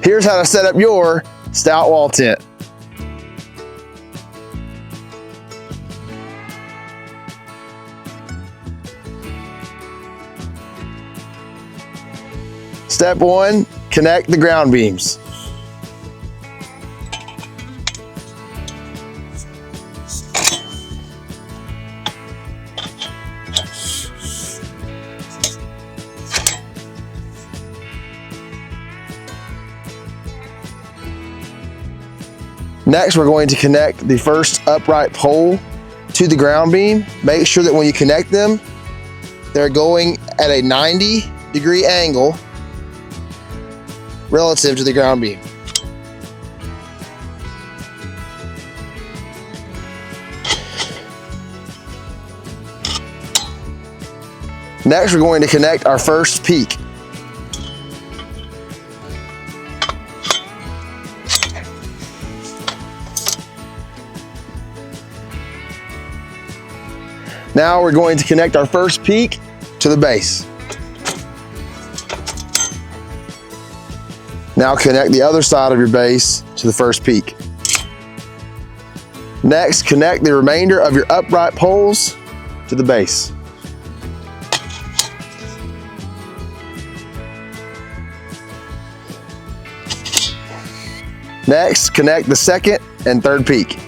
Here's how to set up your Stout wall tent. Step 1, connect the ground beams. Next, we're going to connect the first upright pole to the ground beam. Make sure that when you connect them, they're going at a 90-degree angle relative to the ground beam. Next, we're going to connect our first peak. Now we're going to connect our first peak to the base. Now connect the other side of your base to the first peak. Next, connect the remainder of your upright poles to the base. Next, connect the second and third peak.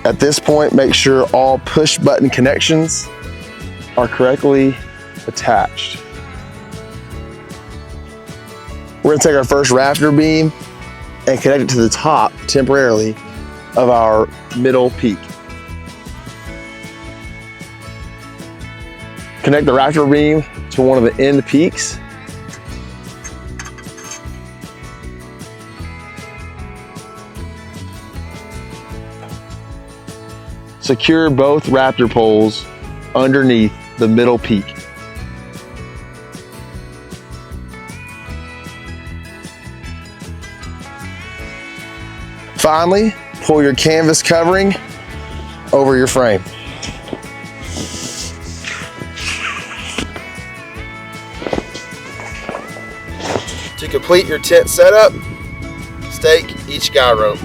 At this point, make sure all push button connections are correctly attached. We're gonna take our first rafter beam and connect it to the top temporarily of our middle peak. Connect the rafter beam to one of the end peaks. Secure both raptor poles underneath the middle peak. Finally, pull your canvas covering over your frame. To complete your tent setup, stake each guy rope.